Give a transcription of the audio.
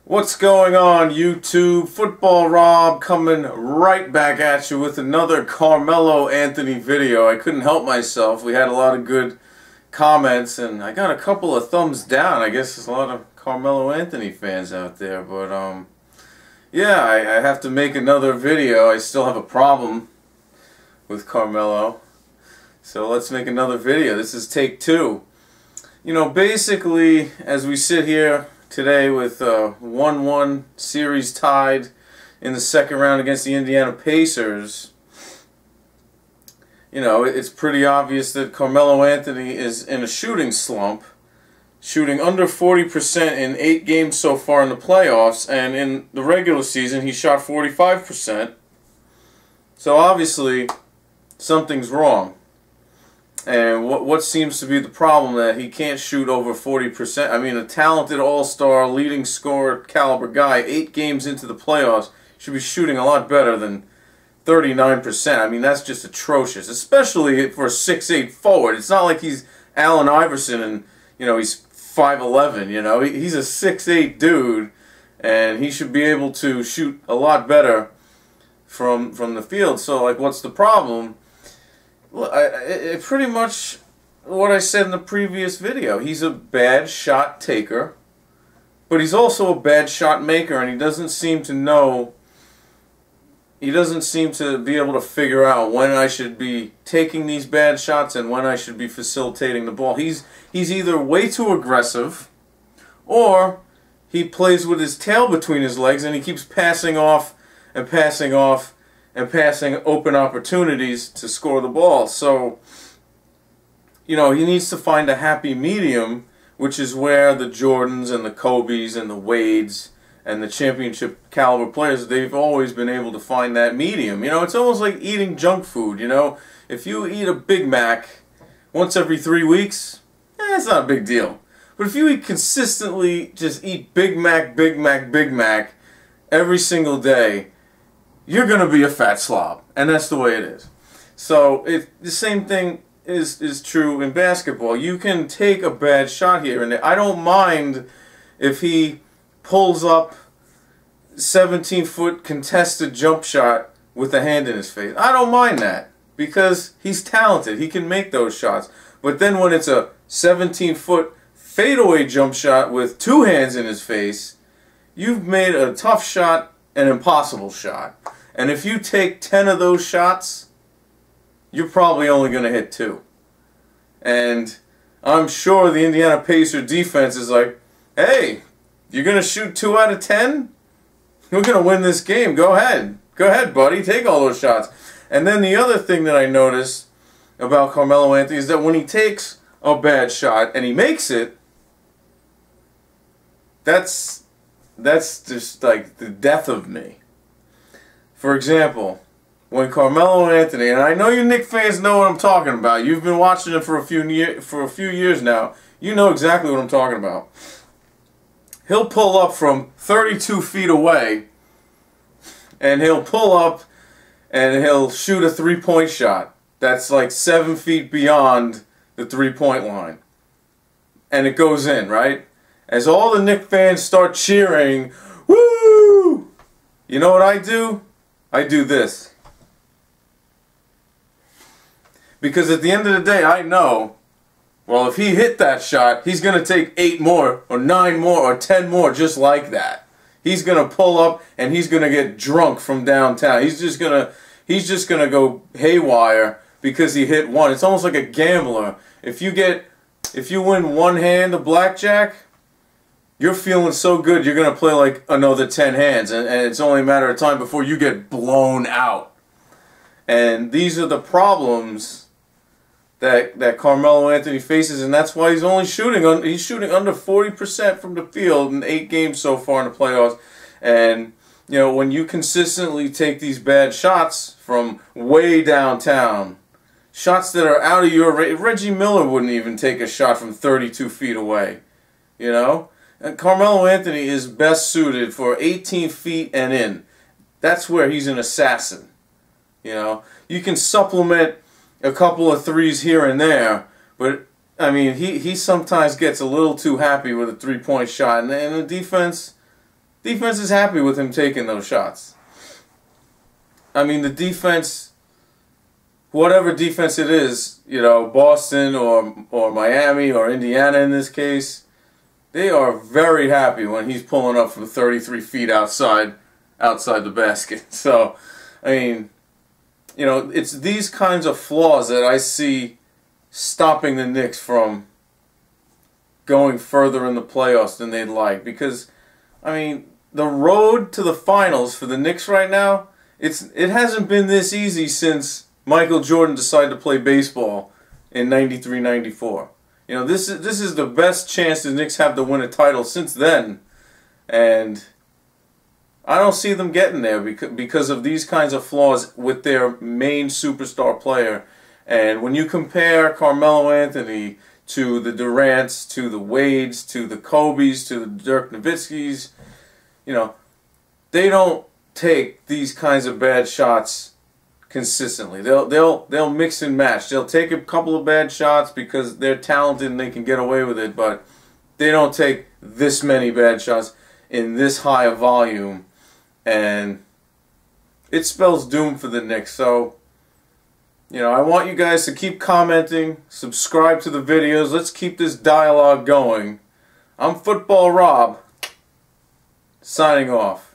What's going on, YouTube? Football Rob coming right back at you with another Carmelo Anthony video. I couldn't help myself. We had a lot of good comments and I got a couple of thumbs down. I guess there's a lot of Carmelo Anthony fans out there, but yeah, I have to make another video. I still have a problem with Carmelo, so let's make another video. This is take 2. You know, basically, as we sit here today with 1-1 series tied in the second round against the Indiana Pacers, you know, it's pretty obvious that Carmelo Anthony is in a shooting slump, shooting under 40% in 8 games so far in the playoffs, and in the regular season he shot 45%. So obviously something's wrong. And what seems to be the problem, that he can't shoot over 40%. I mean, a talented all-star, leading scorer caliber guy, 8 games into the playoffs, should be shooting a lot better than 39%. I mean, that's just atrocious, especially for a 6'8" forward. It's not like he's Allen Iverson and, you know, he's 5'11", you know. He's a 6'8" dude, and he should be able to shoot a lot better from the field. So, like, what's the problem? Well, pretty much what I said in the previous video. He's a bad shot taker, but he's also a bad shot maker, and he doesn't seem to know, he doesn't seem to be able to figure out when I should be taking these bad shots and when I should be facilitating the ball. He's either way too aggressive, or he plays with his tail between his legs and he keeps passing off and passing off and passing open opportunities to score the ball. So, you know, he needs to find a happy medium, which is where the Jordans and the Kobes and the Wades and the championship caliber players, they've always been able to find that medium. You know, it's almost like eating junk food, you know. If you eat a Big Mac once every 3 weeks, it's not a big deal. But if you eat consistently, just eat Big Mac, Big Mac, Big Mac every single day, you're going to be a fat slob, and that's the way it is. So the same thing is true in basketball. You can take a bad shot here and there. I don't mind if he pulls up 17-foot contested jump shot with a hand in his face. I don't mind that, because he's talented. He can make those shots. But then when it's a 17-foot fadeaway jump shot with 2 hands in his face, you've made a tough shot an impossible shot. And if you take 10 of those shots, you're probably only going to hit 2. And I'm sure the Indiana Pacers defense is like, hey, you're going to shoot 2 out of 10? We're going to win this game. Go ahead. Go ahead, buddy. Take all those shots. And then the other thing that I noticed about Carmelo Anthony is that when he takes a bad shot and he makes it, that's just like the death of me. For example, when Carmelo Anthony, and I know you Knicks fans know what I'm talking about. You've been watching it for a few years now. You know exactly what I'm talking about. He'll pull up from 32 feet away, and he'll pull up and he'll shoot a 3-point shot that's like 7 feet beyond the 3-point line. And it goes in, right? As all the Knicks fans start cheering, woo! You know what I do? I do this. Because at the end of the day, I know, well, if he hit that shot, he's going to take 8 more, or 9 more, or 10 more just like that. He's going to pull up, and he's going to get drunk from downtown. He's just going to go haywire because he hit 1. It's almost like a gambler. If you win 1 hand of blackjack, you're feeling so good you're going to play like another 10 hands, and it's only a matter of time before you get blown out. And these are the problems that Carmelo Anthony faces, and that's why he's only shooting under 40% from the field in 8 games so far in the playoffs. And you know, when you consistently take these bad shots from way downtown, shots that are out of your range, Reggie Miller wouldn't even take a shot from 32 feet away, you know? And Carmelo Anthony is best suited for 18 feet and in. That's where he's an assassin. You know, you can supplement a couple of threes here and there, but I mean, he sometimes gets a little too happy with a 3-point shot, and the defense, defense is happy with him taking those shots. I mean, the defense, whatever defense it is, Boston or Miami or Indiana in this case, they are very happy when he's pulling up from 33 feet outside the basket. So, I mean, it's these kinds of flaws that I see stopping the Knicks from going further in the playoffs than they'd like. Because, I mean, the road to the finals for the Knicks right now, it hasn't been this easy since Michael Jordan decided to play baseball in 93-94. This is the best chance the Knicks have to win a title since then. And I don't see them getting there because of these kinds of flaws with their main superstar player. And when you compare Carmelo Anthony to the Durants, to the Wades, to the Kobes, to the Dirk Nowitzkis, they don't take these kinds of bad shots consistently. They'll mix and match. They'll take a couple of bad shots because they're talented and they can get away with it, but they don't take this many bad shots in this high a volume, and it spells doom for the Knicks. So, I want you guys to keep commenting, subscribe to the videos. Let's keep this dialogue going. I'm Football Rob, signing off.